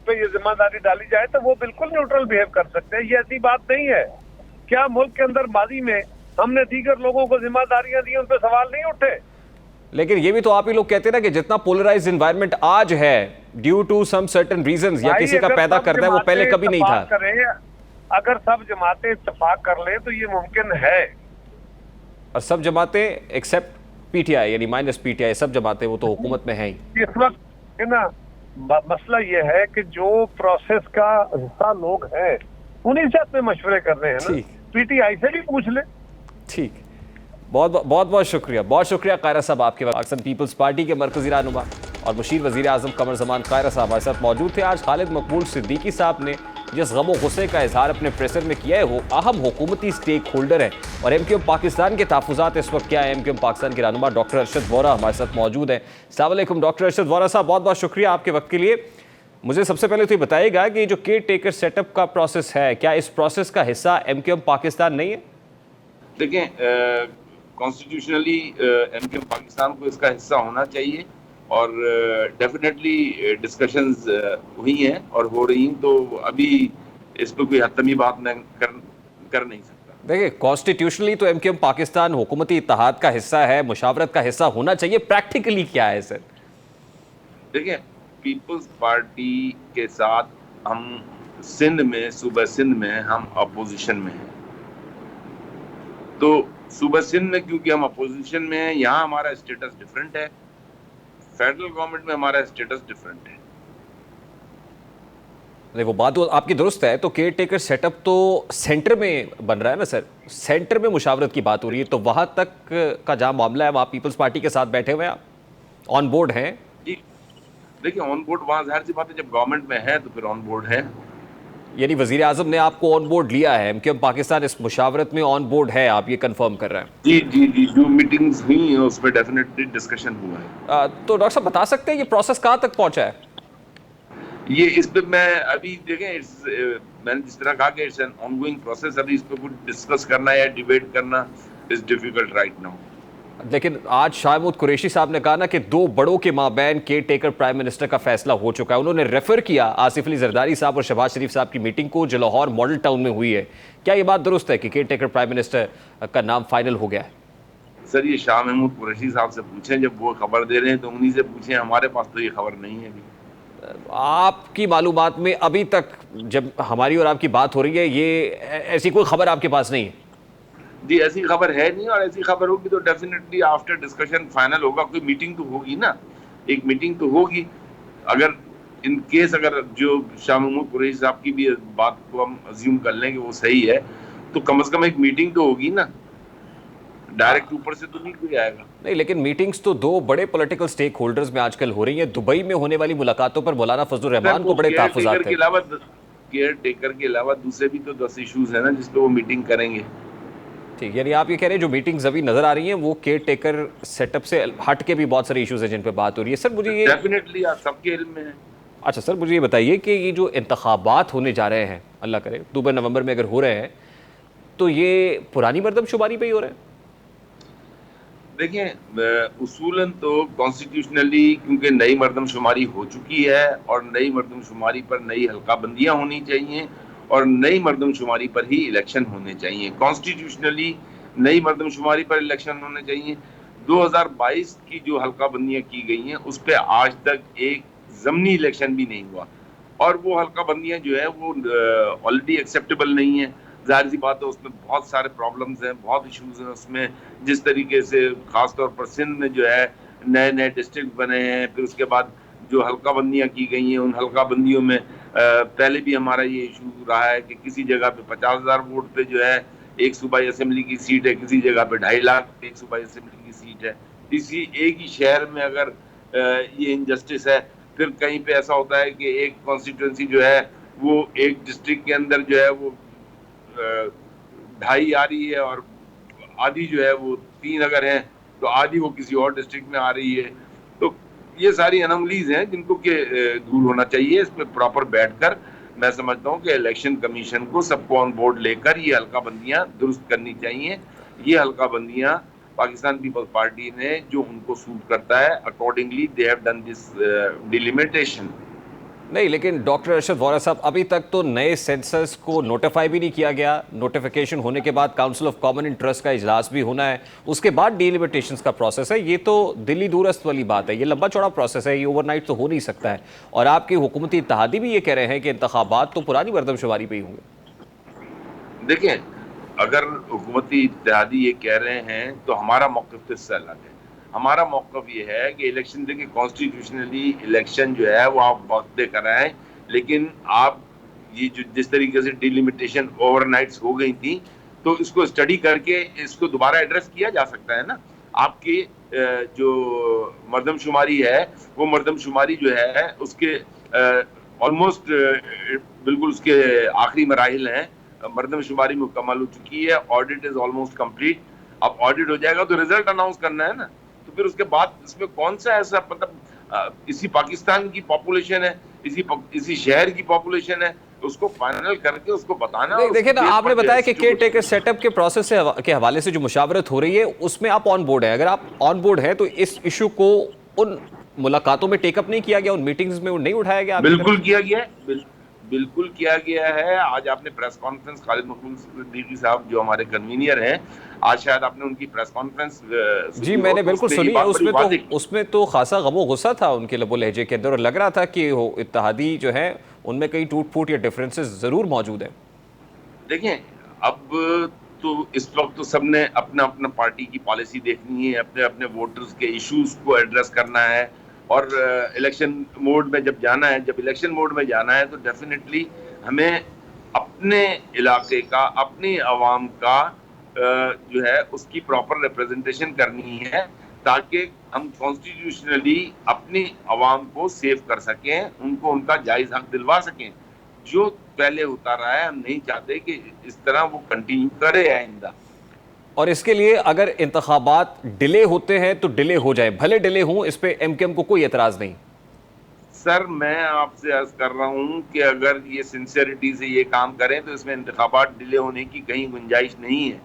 पे ये जिम्मेदारी डाली जाए तो वो बिल्कुल न्यूट्रल बिहेव कर सकते हैं। ये ऐसी बात नहीं है। क्या मुल्क के अंदर माजी में हमने दीगर लोगों को जिम्मेदारियां दी, उन पे सवाल नहीं उठे? लेकिन ये भी तो आप ही लोग कहते हैं ना कि जितना पोलराइज्ड एनवायरनमेंट आज है due to some certain reasons या किसी का पैदा करता है, वो पहले कभी नहीं था। अगर सब जमातें इत्तेफाक कर ले तो ये मुमकिन है। और सब जमातें एक्सेप्ट पीटीआई यानी माइनस पीटीआई, सब जमातें वो तो हुकूमत में है ही। इस वक्त है ना, मसला ये है कि जो प्रोसेस का हिस्सा लोग हैं उन्हीं से अपने मशवरे कर रहे हैं ना। पीटीआई से भी पूछ ले। ठीक, बहुत शुक्रिया कायरा साहब आपके। पाकिस्तान पीपल्स पार्टी के मरकजी रहनुमा और मुशीर वजीर आजम कमर ज़मान कायरा साहब हमारे साथ मौजूद थे। आज खालिद मकबूल सिद्दीकी साहब ने जिस गम गुस्से का इजहार अपने प्रेसर में किया है, वो अहम हुकूमती स्टेक होल्डर है। और एमक्यूएम पाकिस्तान के तहफ़्फ़ुज़ात इस वक्त क्या है? एमक्यूएम पाकिस्तान के रहनुमा डॉक्टर अरशद वोरा हमारे साथ मौजूद हैं। अस्सलाम वालेकुम डॉक्टर अरशद वोरा साहब, बहुत शुक्रिया आपके वक्त के लिए। मुझे सबसे पहले तो ये बताइएगा कि जो केयर टेकर सेटअप का प्रोसेस है, क्या इस प्रोसेस का हिस्सा एमक्यूएम पाकिस्तान नहीं है? देखें, कॉन्स्टिट्यूशनली एमक्यूएम पाकिस्तान को इसका हिस्सा होना चाहिए और डेफिनेटली डिस्कशंस हुई हैं और हो रही हैं, तो अभी इस पर कोई हतमी बात कर नहीं सकता। देखिए, कॉन्स्टिट्यूशनली तो एमक्यूएम पाकिस्तान हुकूमती इत्तेहाद का हिस्सा है, मुशावरत का हिस्सा होना चाहिए। प्रैक्टिकली क्या है सर? देखिए, पीपल्स पार्टी के साथ हम सिंध में, सूबा सिंध में हम अपोजिशन में हैं। तो सूबा सिंध में क्योंकि हम अपोजिशन में हैं, यहाँ हमारा स्टेटस डिफरेंट है। फेडरल गवर्नमेंट में हमारा स्टेटस डिफरेंट है। नहीं, वो बात तो आपकी दुरुस्त है। तो केयर टेकर सेटअप तो सेंटर में बन रहा है ना सर, सेंटर में मुशावरत की बात हो रही है, तो वहां तक का जहां मामला है वहां पीपल्स पार्टी के साथ बैठे हुए हैं, आप ऑन बोर्ड हैं? जी देखिए, ऑन बोर्ड वहां जाहिर सी बात है, जब गवर्नमेंट में है तो फिर ऑन बोर्ड है। यानी वजीर आजम ने आपको ऑन बोर्ड लिया है, एमक्यूएम पाकिस्तान इस मुशावरत में ऑन बोर्ड है, आप ये कंफर्म कर रहे हैं? जी, जो मीटिंग्स हुई हैं उसमें डेफिनेटली डिस्कशन हुआ है। तो डॉक्टर साहब बता सकते हैं ये प्रोसेस कहाँ तक पहुंचा है? ये इस पे मैं अभी देखें, मैंने जिस तरह कहा कि इट्स एन ऑनगोइंग प्रोसेस, अभी इस पे कुछ डिस्कस करना या डिबेट करना इज डिफिकल्ट राइट नाउ। लेकिन आज शाह महमूद कुरैशी साहब ने कहा ना कि दो बड़ों के माबैन केयर टेकर प्राइम मिनिस्टर का फैसला हो चुका है। उन्होंने रेफर किया आसिफ अली जरदारी साहब और शहबाज शरीफ साहब की मीटिंग को जो लाहौर मॉडल टाउन में हुई है। क्या ये बात दुरुस्त है कि केयर टेकर प्राइम मिनिस्टर का नाम फाइनल हो गया है? सर ये शाह महमूद कुरैशी साहब से पूछें, जब वो खबर दे रहे हैं तो उन्हीं से पूछें, हमारे पास तो ये खबर नहीं है अभी। आपकी मालूमात में अभी तक जब हमारी और आपकी बात हो रही है, ये ऐसी कोई खबर आपके पास नहीं है? जी ऐसी खबर है नहीं, और ऐसी खबर होगी तो डेफिनेटली आफ्टर डिस्कशन फाइनल होगा। कोई मीटिंग तो होगी ना, एक मीटिंग तो होगी। अगर इन केस अगर जो शाह महमूद कुरैशी साहब की भी बात को हम अज्यूम कर लें कि वो सही है, तो कम से कम एक मीटिंग तो होगी ना, डायरेक्ट ऊपर से तो नहीं कोई आएगा। नहीं, लेकिन मीटिंग्स तो दो बड़े पॉलिटिकल स्टेक होल्डर्स में आजकल हो रही हैं। दुबई में होने वाली मुलाकातों पर मौलाना फजलुर रहमान को बड़े तहफ़्फ़ुज़ात थे। केयर टेकर के अलावा दूसरे भी तो 10 इश्यूज है ना जिस पे वो मीटिंग करेंगे। ठीक, यानी आप ये कह रहे हैं जो मीटिंग्स अभी नजर आ रही हैं वो केयर टेकर सेटअप से हट के भी बहुत सारे इश्यूज हैं जिन पे बात हो रही है। सर मुझे ये डेफिनेटली आप सबके इल्म में है। अच्छा सर, मुझे ये बताइए कि ये जो इंतखाबात होने जा रहे हैं, अल्लाह करे अक्टूबर नवंबर में अगर हो रहे हैं, तो ये पुरानी मरदमशुमारी पे ही हो रहे हैं? देखिए उसूलन तो कॉन्स्टिट्यूशनली क्योंकि नई मरदमशुमारी हो चुकी है और नई मरदमशुमारी पर नई हल्काबंदियां होनी चाहिए और नई मरदमशुमारी पर ही इलेक्शन होने चाहिए। कॉन्स्टिट्यूशनली नई मरदमशुमारी पर इलेक्शन होने चाहिए। 2022 की जो हल्काबंदियां की गई हैं उस पर आज तक एक ज़मीनी इलेक्शन भी नहीं हुआ, और वो हल्काबंदियां जो है वो ऑलरेडी एक्सेप्टेबल नहीं है। जाहिर सी बात है उसमें बहुत सारे प्रॉब्लम्स हैं, बहुत इश्यूज हैं उसमें। जिस तरीके से खासतौर पर सिंध में जो है नए नए डिस्ट्रिक्ट बने हैं, फिर उसके बाद जो हल्काबंदियां की गई हैं उन हल्काबंदियों में पहले भी हमारा ये इशू रहा है कि किसी जगह पे 50,000 वोट पे जो है एक सूबाई असेंबली की सीट है, किसी जगह पे 2.5 लाख एक सूबाई असेंबली की सीट है। इसी एक ही शहर में अगर ये इनजस्टिस है, फिर कहीं पे ऐसा होता है कि एक कॉन्स्टिट्यूंसी जो है वो एक डिस्ट्रिक्ट के अंदर जो है वो 2.5 आ रही है और आधी जो है वो 3 अगर है तो आधी वो किसी और डिस्ट्रिक्ट में आ रही है। तो ये सारी अनोमलीज हैं जिनको के दूर होना चाहिए। इस पर प्रॉपर बैठकर मैं समझता हूँ कि इलेक्शन कमीशन को सबको ऑन बोर्ड लेकर ये हल्काबंदियां दुरुस्त करनी चाहिए। ये हल्काबंदियां पाकिस्तान पीपल्स पार्टी ने जो उनको सूट करता है accordingly they have done this delimitation. नहीं, लेकिन डॉक्टर अरशद वोरा साहब, अभी तक तो नए सेंसस को नोटिफाई भी नहीं किया गया। नोटिफिकेशन होने के बाद काउंसिल ऑफ कॉमन इंटरेस्ट का इजलास भी होना है, उसके बाद डिलिमिटेशंस का प्रोसेस है। ये तो दिल्ली दूरस्थ वाली बात है, ये लंबा चौड़ा प्रोसेस है, ये ओवरनाइट तो हो नहीं सकता है। और आपकी हुकूमती इत्तेहादी भी ये कह रहे हैं कि इंतखाबात तो पुरानी मरदमशुमारी पे ही होंगे। देखिए अगर हुकूमती इत्तेहादी ये कह रहे हैं तो हमारा मौक़िफ़ तो इससे अलग है। हमारा मौक़िफ़ ये है कि इलेक्शन, देखिए कॉन्स्टिट्यूशनली इलेक्शन जो है वो आप वक्त पे कराएं, लेकिन आप ये जो जिस तरीके से डिलिमिटेशन ओवरनाइट्स हो गई थी तो इसको स्टडी करके इसको दोबारा एड्रेस किया जा सकता है ना। आपकी जो मरदमशुमारी है वो मरदमशुमारी जो है उसके ऑलमोस्ट बिल्कुल उसके आखिरी मराहिल हैं। मरदमशुमारी मुकम्मल हो चुकी है, ऑडिट इज ऑलमोस्ट कंप्लीट। अब ऑडिट हो जाएगा तो रिजल्ट अनाउंस करना है ना, तो फिर उसके बाद इसमें कौन सा ऐसा मतलब इसी पाकिस्तान की पॉपुलेशन है, इसी शहर की पॉपुलेशन है, उसको फाइनल करके उसको बताना। देखिए ना, आपने बताया कि केयर टेकर सेटअप के प्रोसेस के हवाले से जो मुशावरत हो रही है उसमें आप ऑन बोर्ड है। अगर आप ऑन बोर्ड है तो इस इशू को उन मुलाकातों में टेकअप नहीं किया गया, उन मीटिंग्स में नहीं उठाया गया? बिल्कुल किया गया है, बिल्कुल किया गया है। आज आपने प्रेस कॉन्फ्रेंस, खालिद मखबूल सिद्दीकी साहब जो हमारे कन्वीनियर हैं, आज शायद आपने उनकी प्रेस कॉन्फ्रेंस जी मैंने बिल्कुल सुनी है। उसमें तो खासा गमो गुस्सा था उनके लबो लहजे के अंदर, और लग रहा था कि इत्तेहादी जो है उनमें कई टूट फूट या डिफरेंसेस जरूर मौजूद है। देखिए अब तो इस वक्त तो सबने अपना अपना पार्टी की पॉलिसी देखनी है, अपने अपने वोटर्स के इश्यूज को एड्रेस करना है, और इलेक्शन मोड में जब जाना है, जब इलेक्शन मोड में जाना है तो डेफिनेटली हमें अपने इलाके का, अपनी आवाम का जो है उसकी प्रॉपर रिप्रेजेंटेशन करनी है, ताकि हम कॉन्स्टिट्यूशनली अपनी आवाम को सेव कर सकें, उनको उनका जायज़ हक दिलवा सकें। जो पहले होता रहा है हम नहीं चाहते कि इस तरह वो कंटिन्यू करे आइंदा। और इसके लिए अगर इंतखाबात डिले होते हैं तो डिले हो जाए, भले डिले हों, इस पे एमकेएम को कोई एतराज नहीं। सर मैं आपसे अर्ज कर रहा हूं कि अगर ये सिंसियरिटी से ये काम करें तो इसमें इंतखाबात डिले होने की कहीं गुंजाइश नहीं है।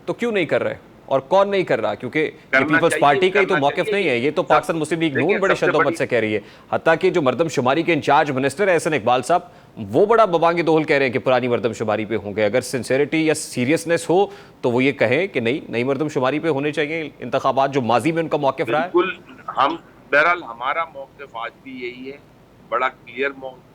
तो क्यों नहीं कर रहे और कौन नहीं कर रहा? क्योंकि ये पीपल्स पार्टी का ही तो मौकिफ नहीं है, ये तो पाकिस्तान मुस्लिम लीग नून बड़े शद्दोमत से कह रही है। हत्ता कि जो मरदमशुमारी के इंचार्ज मिनिस्टर है एहसन इकबाल साहब, वो बड़ा बबांगे दोहल कह रहे हैं कि पुरानी मरदमशुमारी पे होंगे। अगर सिंसियरिटी या सीरियसनेस हो तो वो ये कहें कि नहीं, नई मरदमशुमारी पे होने चाहिए इंतखाबात, जो माजी में उनका मौकिफ रहा है। बिल्कुल, हम बहरहाल हमारा मौकिफ आज भी यही है, बड़ा क्लियर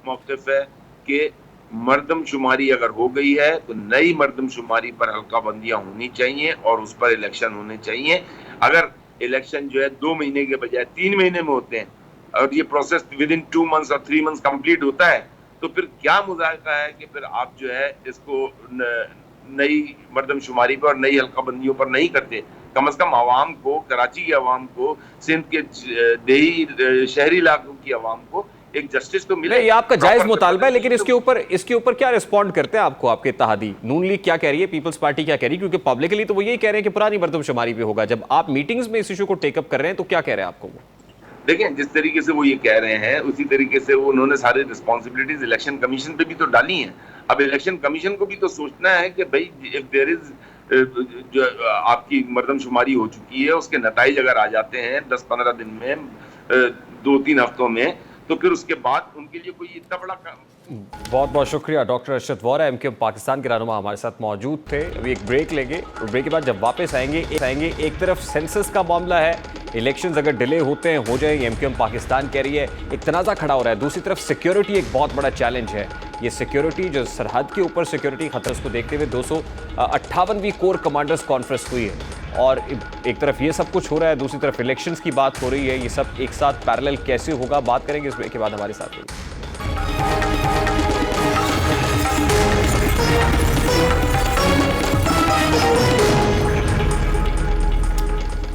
मौकिफ है कि मरदमशुमारी अगर हो गई है तो नई मरदमशुमारी पर हल्का बंदियां होनी चाहिए और उस पर इलेक्शन होने चाहिए। अगर इलेक्शन जो है 2 महीने के बजाय 3 महीने में होते हैं और ये प्रोसेस विद इन 2 मंथ्स और 3 मंथ्स कंप्लीट होता है, तो फिर क्या मुजाहिदा है कि फिर आप जो है इसको नई मरदमशुमारी पर और नई हल्का बंदियों पर नहीं करते। कम से कम आवाम को, कराची की आवाम को, सिंध के देही शहरी इलाकों की आवाम को एक जस्टिस तो मिले। ये आपका जायज मुतालबा है, लेकिन इसके ऊपर क्या रिस्पॉन्ड करते हैं आपको आपके इत्तेहादी? नून लीग क्या कह रही है, पीपल्स पार्टी क्या कह रही है? क्योंकि पब्लिकली तो वो यही कह रहे हैं कि पुरानी मरदमशुमारी पे होगा। जब आप मीटिंग्स में इस इशू को टेकअप कर रहे हैं तो क्या कह रहे हैं आपको वो? देखें, जिस तरीके से वो ये कह रहे हैं उसी तरीके से वो उन्होंने सारी रिस्पॉन्सिबिलिटीज इलेक्शन कमीशन पे भी तो डाली हैं। अब इलेक्शन कमीशन को भी तो सोचना है कि भाई इफ देयर इज जो आपकी मरदमशुमारी हो चुकी है उसके नताइज अगर आ जाते हैं 10-15 दिन में, 2-3 हफ्तों में, तो फिर उसके बाद उनके लिए कोई इतना बड़ा काम। बहुत बहुत शुक्रिया। डॉक्टर अरशद वोरा एमक्यूएम पाकिस्तान के रहनुमा हमारे साथ मौजूद थे। अभी एक ब्रेक लेंगे और ब्रेक के बाद जब वापस आएंगे एक तरफ सेंसस का मामला है, इलेक्शंस अगर डिले होते हैं हो जाएंगे, एमक्यूएम पाकिस्तान कह रही है, एक तनाज़ा खड़ा हो रहा है। दूसरी तरफ सिक्योरिटी एक बहुत बड़ा चैलेंज है। ये सिक्योरिटी जो सरहद के ऊपर सिक्योरिटी खतरे को देखते हुए 258वीं कोर कमांडर्स कॉन्फ्रेंस हुई है और एक तरफ ये सब कुछ हो रहा है, दूसरी तरफ इलेक्शंस की बात हो रही है। ये सब एक साथ पैरेलल कैसे होगा, बात करेंगे इस ब्रेक के बाद। हमारे साथ रहिए।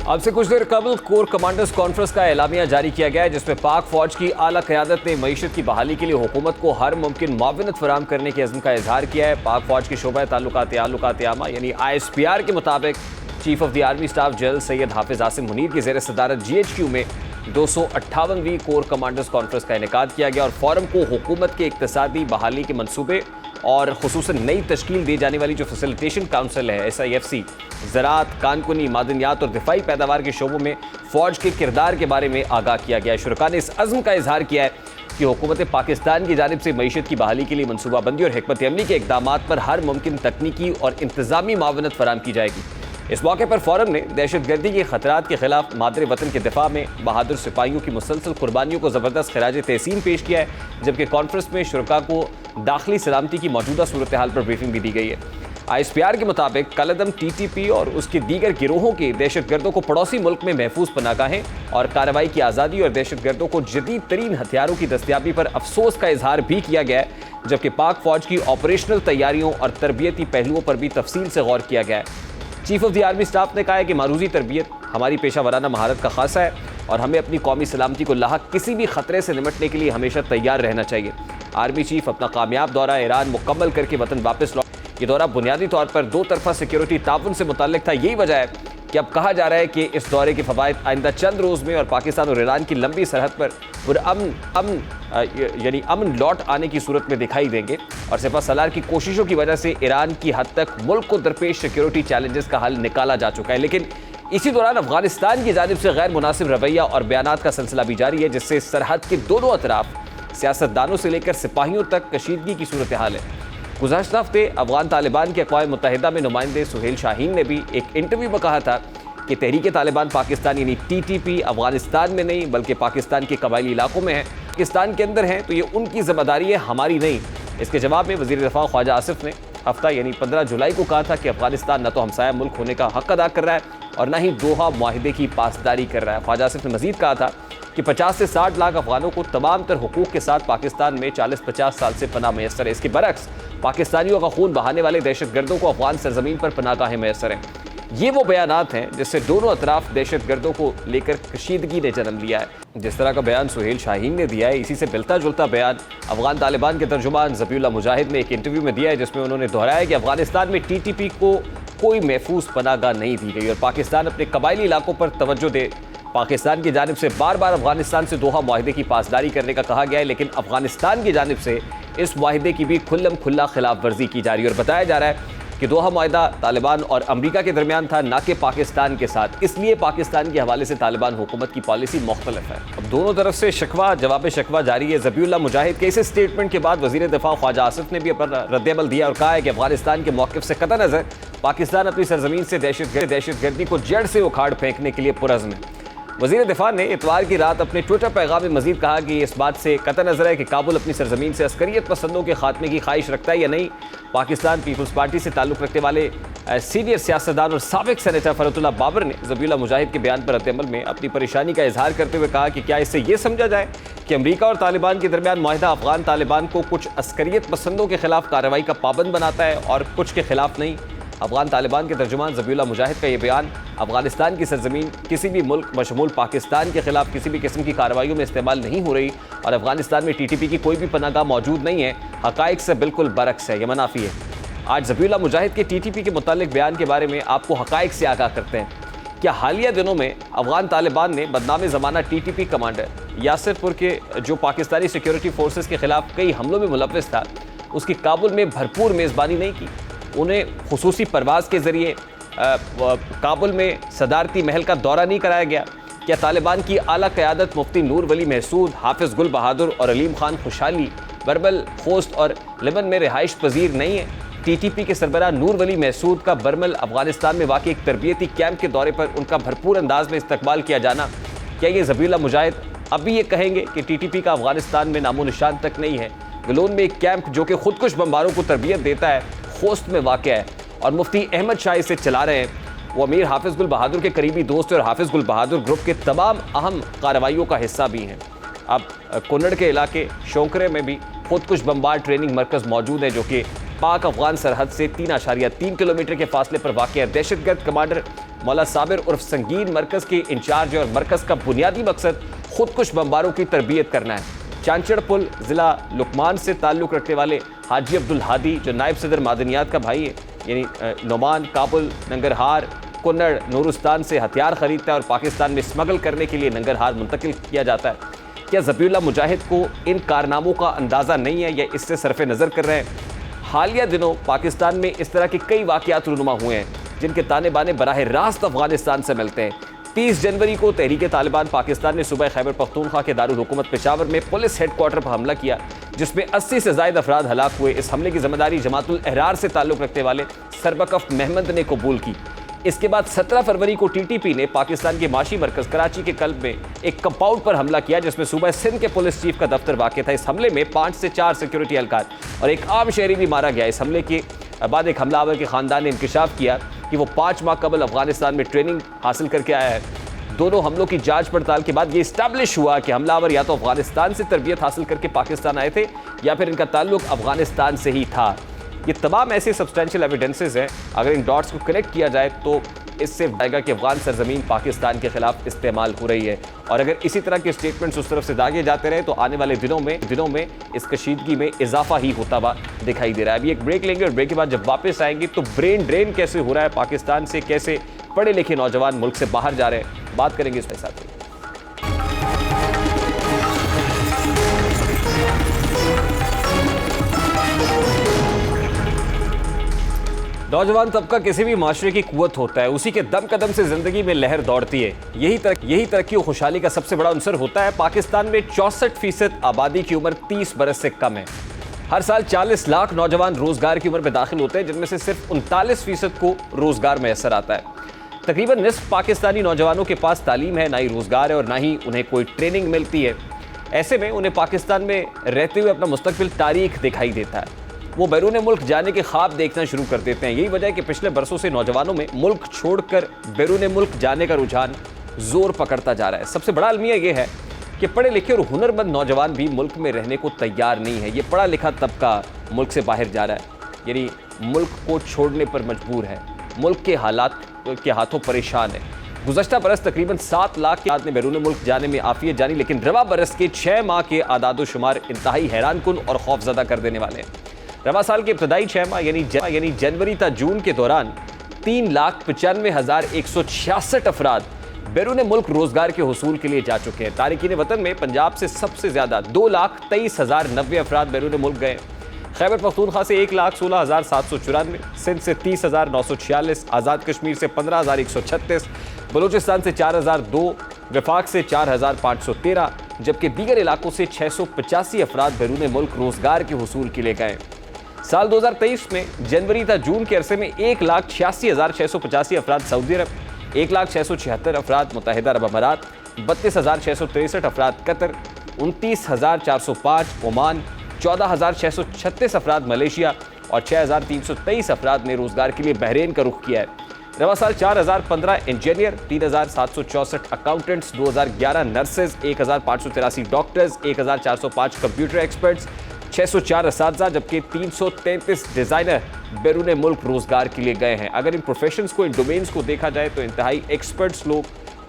अब से कुछ देर कबल कोर कमांडर्स कॉन्फ्रेंस का एलामिया जारी किया गया है, जिसमें पाक फौज की आला क़यादत ने मईशत की बहाली के लिए हुकूमत को हर मुमकिन मुआवनत फराहम करने के अज़्म का इजहार किया है। पाक फौज की शोबा ताल्लुकात आमा यानी ISPR के मुताबिक chief of the army staff general Syed Hafiz Asim Munir की ज़ेर सदारत GHQ में 258वीं कोर कमांडर्स कॉन्फ्रेंस का इनेकाद किया गया और फोरम को हुकूमत के इक्तसादी बहाली के मनसूबे और खुसूसन नई तश्कील दी जाने वाली जो फैसिलिटेशन काउंसिल है SIFC, ज़राअत, कानकुनी, मादनियात और दिफाई पैदावार के शोबों में फ़ौज के किरदार के बारे में आगाह किया गया है। शुरका ने इस अज़्म का इजहार किया है कि हुकूमत पाकिस्तान की जानिब से मईशत की बहाली के लिए मनसूबाबंदी और हिकमत अमली के इक़दामात पर हर मुमकिन तकनीकी और इंतज़ामी मावनत फराहम की जाएगी। इस मौके पर फोरम ने दहशतगर्दी के खतरात के खिलाफ मादरे वतन के दिफा में बहादुर सिपाहियों की मुसलसल कुर्बानियों को ज़बरदस्त खिराज तहसीन पेश किया है, जबकि कॉन्फ्रेंस में शुरका को दाखिली सलामती की मौजूदा सूरत हाल पर ब्रीफिंग भी दी गई है। ISPR के मुताबिक कलदम TTP और उसके दीगर गिरोहों के दहशतगर्दों को पड़ोसी मुल्क में महफूज पनागाहें और कार्रवाई की आज़ादी और दहशतगर्दों को जदीद तरीन हथियारों की दस्तियाबी पर अफसोस का इजहार भी किया गया है, जबकि पाक फौज की ऑपरेशनल तैयारियों और तरबियती पहलुओं पर भी तफसील से गौर किया गया है। Chief of the army staff ने कहा है कि मारूजी तरबियत हमारी पेशा वराना महारत का खासा है और हमें अपनी कौमी सलामती को लाहक किसी भी खतरे से निपटने के लिए हमेशा तैयार रहना चाहिए। आर्मी चीफ अपना कामयाब दौरा ईरान मुकम्मल करके वतन वापस लौट। ये दौरा बुनियादी तौर पर 2 तरफा सिक्योरिटी ताउन से मुताल्लिक था। यही वजह है कि अब कहा जा रहा है कि इस दौरे के फ़वाइद आइंदा चंद रोज़ में और पाकिस्तान और ईरान की लंबी सरहद पर अमन लौट आने की सूरत में दिखाई देंगे और सिपह सलार की कोशिशों की वजह से ईरान की हद तक मुल्क को दरपेश सिक्योरिटी चैलेंजेस का हल निकाला जा चुका है। लेकिन इसी दौरान अफगानिस्तान की जानिब से गैर मुनासिब रवैया और बयानात का सिलसिला भी जारी है, जिससे सरहद के दोनों अतराफ सियासतदानों से लेकर सिपाहियों तक कशीदगी की सूरत हाल है। गुज़श्ता हफ्ते अफगान तालिबान के अक़वाम मुत्तहिदा में नुमाइंदे सुहेल शाहीन ने भी एक इंटरव्यू में कहा था कि तहरीक तालिबान पाकिस्तान यानी TTP अफगानिस्तान में नहीं बल्कि पाकिस्तान के कबायली इलाकों में है, पाकिस्तान के अंदर है, तो ये उनकी जिम्मेदारी है, हमारी नहीं। इसके जवाब में वज़ीर दिफ़ा ख्वाजा आसिफ ने हफ्ता यानी 15 जुलाई को कहा था कि अफगानिस्तान न तो हमसाया मुल्क होने का हक अदा कर रहा है और न ही दोहा मुआहिदे की पासदारी कर रहा है। ख्वाजा आसिफ ने मज़ीद कहा था कि 50 से 60 लाख अफगानों को तमाम तर हुकूक के साथ पाकिस्तान में 40-50 साल से पनाह मैसर है। इसके बरक्स पाकिस्तानियों का खून बहाने वाले दहशतगर्दों को अफगान सरजमीन पर पनाहगाहें मैसर हैं। ये वो बयानात हैं जिससे दोनों अतराफ दहशतगर्दों को लेकर कशीदगी ने जन्म लिया है। जिस तरह का बयान सुहेल शाहीन ने दिया है, इसी से मिलता जुलता बयान अफगान तालिबान के तर्जुमान ज़बीउल्लाह मुजाहिद ने एक इंटरव्यू में दिया है, जिसमें उन्होंने दोहराया कि अफगानिस्तान में TTP को कोई महफूज पनाहगाह नहीं दी गई और पाकिस्तान अपने कबायली इलाकों पर तवज्जो दे पाकिस्तान की जानिब से बार बार अफगानिस्तान से दोहा मुआहिदे की पासदारी करने का कहा गया है, लेकिन अफगानिस्तान की जानिब से इस मुआहिदे की भी खुल्लम खुल्ला खिलाफ वर्जी की जा रही है और बताया जा रहा है कि दोहा मुआहिदा तालिबान और अमरीका के दरमियान था, ना कि पाकिस्तान के साथ। इसलिए पाकिस्तान के हवाले से तालिबान हुकूमत की पॉलिसी मुख्तलिफ है। अब दोनों तरफ से शिकवा जवाब शिकवा जारी है। ज़बीउल्लाह मुजाहिद के इस स्टेटमेंट के बाद वज़ीर दिफा ख्वाजा आसिफ ने भी अपना रद्द-ए-अमल दिया और कहा है कि अफगानिस्तान के मौक़िफ़ से कतई नज़र पाकिस्तान अपनी सरजमीन से दहशतगर्दी को जड़ से उखाड़ फेंकने के लिए पुरज़्म है। वज़ीर दिफा ने इतवार की रात अपने ट्विटर पैगाम में मज़ीद कहा कि इस बात से कतई नज़र है कि काबुल अपनी सरजमीन से अस्करियत पसंदों के खात्मे की ख्वाहिश रखता है या नहीं। पाकिस्तान पीपल्स पार्टी से ताल्लुक़ रखने वाले सीनियर सियासतदान और साबिक़ सेनेटर फ़रतुल्लाह बाबर ने ज़बीउल्लाह मुजाहिद के बयान पर रद्द-ए-अमल में अपनी परेशानी का इजहार करते हुए कहा कि क्या इससे ये समझा जाए कि अमरीका और तालिबान के दरमियान मुआहिदा अफ़गान तालिबान को कुछ अस्करियत पसंदों के खिलाफ कार्रवाई का पाबंद बनाता है और कुछ के खिलाफ नहीं। अफ़गान तालिबान के तर्जुमान ज़बीउल्लाह मुजाहिद का ये बयान अफ़गानिस्तान की सरजमीन किसी भी मुल्क बशमूल पाकिस्तान के खिलाफ किसी भी किस्म की कार्रवाइयों में इस्तेमाल नहीं हो रही और अफ़गानिस्तान में TTP की कोई भी पनाहगाह मौजूद नहीं है, हक़ाइक़ से बिल्कुल बरक्स है, ये मनाफी है। आज ज़बीउल्लाह मुजाहिद के TTP के मुतालिक बयान के बारे में आपको हक़ाइक़ से आगाह करते हैं। क्या हालिया दिनों में अफ़गान तालिबान ने बदनाम ज़माना TTP कमांडर यासिरपुर के जो पाकिस्तानी सिक्योरिटी फोर्सेस के खिलाफ कई हमलों में मुलव्वस था, उसकी काबुल में भरपूर मेज़बानी नहीं की। उन्हें खुसूसी परवाज़ के ज़रिए काबुल में सदारती महल का दौरा नहीं कराया गया। क्या तालिबान की आला क़यादत मुफ्ती नूर वली महसूद, हाफिज़ गुल बहादुर और अलीम खान खुशाली बरमल, खोस्त और लिबन में रिहाइश पजीर नहीं है? TTP के सरबराह नूर वली महसूद का बरमल अफ़गानिस्तान में वाक़ई एक तरबियती कैंप के दौरे पर उनका भरपूर अंदाज में इस्तकबाल किया जाना, क्या ये ज़बीउल्लाह मुजाहिद अब भी ये कहेंगे कि TTP का अफ़गानिस्तान में नामो निशान तक नहीं है? गलोन में एक कैंप जो कि खुदकुश बम्बारों को तरबियत देता है, खोस्त में वाक़ है और मुफ्ती अहमद शाह इसे चला रहे हैं, वो अमीर हाफिज़ गुल बहादुर के करीबी दोस्त और हाफिज़ गुल बहादुर ग्रुप के तमाम अहम कार्रवाइयों का हिस्सा भी हैं। अब कुन्नड़ के इलाके शोंकरे में भी खुदकुश बम्बार ट्रेनिंग मरकज़ मौजूद है जो कि पाक अफ़गान सरहद से 3.3 किलोमीटर के फासले पर वाक़ है। दहशतगर्द कमांडर मौला साबिर उर्फ संगीन मरकज़ के इंचार्ज है और मरकज़ का बुनियादी मकसद खुदकुश बम्बारों की तरबियत करना है। चांचड़ पुल ज़िला लुकमान से ताल्लुक़ रखने वाले हाजी अब्दुल हादी जो नायब सदर मादनियात का भाई है, यानी नोमान काबुल नंगरहार कुन्नड़ नूरुस्तान से हथियार ख़रीदता है और पाकिस्तान में स्मगल करने के लिए नंगरहार मुंतकिल किया जाता है। क्या ज़बीउल्लाह मुजाहिद को इन कारनामों का अंदाज़ा नहीं है या इससे सरफ़े नज़र कर रहे हैं? हालिया दिनों पाकिस्तान में इस तरह के कई वाक़यात रूनुमा हुए हैं जिनके ताने बाने बराह रास्त अफ़गानिस्तान से मिलते हैं। 30 जनवरी को तहरीक तालिबान पाकिस्तान ने सुबह खैबर पख्तूनख्वा के दारुल हुकूमत पेशावर में पुलिस हेडक्वार्टर पर हमला किया जिसमें 80 से ज़ायद अफराद हलाक हुए। इस हमले की जिम्मेदारी जमातुल अहरार से ताल्लुक़ रखने वाले सरबकफ महमद ने कबूल की। इसके बाद 17 फरवरी को TTP ने पाकिस्तान के माशी मरकज़ कराची के कल्ब में एक कंपाउंड पर हमला किया जिसमें सूबा सिंध के पुलिस चीफ का दफ्तर वाक़ था। इस हमले में 5 से 4 सिक्योरिटी एहलकार और एक आम शहरी भी मारा गया। इस हमले के बाद एक हमलावर के ख़ानदान ने इंकशाफ किया कि वो 5 माह कबल अफ़गानिस्तान में ट्रेनिंग हासिल करके आया है। दोनों हमलों की जांच पड़ताल के बाद ये इस्टेब्लिश हुआ कि हमलावर या तो अफ़गानिस्तान से तरबियत हासिल करके पाकिस्तान आए थे या फिर इनका ताल्लुक़ अफ़गानिस्तान से ही था। ये तमाम ऐसे सब्सटेंशियल एविडेंसेस हैं, अगर इन डॉट्स को कनेक्ट किया जाए तो इससे आएगा कि अफ़गान सरजमीन पाकिस्तान के खिलाफ इस्तेमाल हो रही है। और अगर इसी तरह के स्टेटमेंट्स उस तरफ से दागे जाते रहे तो आने वाले दिनों में इस कशीदगी में इजाफा ही होता हुआ दिखाई दे रहा है। अभी एक ब्रेक लेंगे और ब्रेक के बाद जब वापस आएंगे तो ब्रेन ड्रेन कैसे हो रहा है पाकिस्तान से, कैसे पढ़े लिखे नौजवान मुल्क से बाहर जा रहे हैं, बात करेंगे इसके साथ ही। नौजवान तबका किसी भी माशरे की कुव्वत होता है, उसी के दम कदम से ज़िंदगी में लहर दौड़ती है। यही तरक्की और खुशहाली का सबसे बड़ा अंसर होता है। पाकिस्तान में 64% आबादी की उम्र 30 बरस से कम है। हर साल 40 लाख नौजवान रोज़गार की उम्र में दाखिल होते हैं जिनमें से सिर्फ 39% को रोज़गार मैसर आता है। तकरीबन निस्फ पाकिस्तानी नौजवानों के पास तालीम है, ना ही रोज़गार है और ना ही उन्हें कोई ट्रेनिंग मिलती है। ऐसे में उन्हें पाकिस्तान में रहते हुए अपना मुस्तकबिल तारीख दिखाई देता है। वो बैरून मुल्क जाने के ख्वाब देखना शुरू कर देते हैं। यही वजह है कि पिछले बरसों से नौजवानों में मुल्क छोड़कर बैरून मुल्क जाने का रुझान जोर पकड़ता जा रहा है। सबसे बड़ा अलमिया ये है कि पढ़े लिखे और हुनरमंद नौजवान भी मुल्क में रहने को तैयार नहीं है। ये पढ़ा लिखा तबका मुल्क से बाहर जा रहा है, यानी मुल्क को छोड़ने पर मजबूर है, मुल्क के हालात के हाथों परेशान है। गुज़श्ता बरस तकरीबन 7 लाख के आदमी बैरून मुल्क जाने में आफियत जानी, लेकिन रवा बरस के 6 माह के आदादो शुमार इंतहाई हैरान कुन और खौफजदा कर देने वाले हैं। रवा साल के इब्तदाई 6 माह यानी जनवरी ता जून के दौरान 3,95,166 अफराद बैरून मुल्क रोजगार के हुसूल के लिए जा चुके हैं। तारिकीन वतन में पंजाब से सबसे ज्यादा 2,23,090 अफराद बैरून मुल्क गए। खैबर पख्तूनख्वा से 1,16,794, सिंध से 30,946, आज़ाद कश्मीर से 15,136, बलूचिस्तान से 4,002, वफाक से 4,513, जबकि दीगर इलाकों से 685 अफराद बैरून मुल्क रोजगार के हुसूल के लिए गए। साल 2023 में जनवरी तक जून के अरसे में 1,86,685 अफराद सऊदी अरब, 1,676 अफराद मुत्तहिदा अरब अमारात, 32,663 अफराद कतर, 29,405 ओमान, 14,636 अफराद मलेशिया और 6,323 अफराद ने रोजगार के लिए बहरीन का रुख किया है। रवा साल 4,015 engineer, 3,764 accountants, 2,011 nurses, 1,583 doctors, 1,405 computer experts, 604 असातिज़ा जबकि 333 डिज़ाइनर बैरून मुल्क रोजगार के लिए गए हैं। अगर इन प्रोफेशंस को, इन डोमेन्स को देखा जाए तो इंतहाई एक्सपर्ट्स लोग,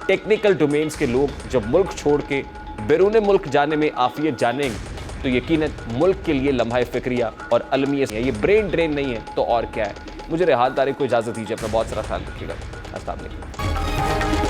टेक्निकल डोमेन्स के लोग जब मुल्क छोड़ के बैरून मुल्क जाने में आफियत जानेंगे तो यकीनन मुल्क के लिए लम्हा फ़िक्रिया और अलमियत है। ये ब्रेन ड्रेन नहीं है तो और क्या है। मुझे रेहान तारिक को इजाज़त दीजिए, अपना बहुत सारा ख्याल रखिएगा। अस्सलाम वालेकुम।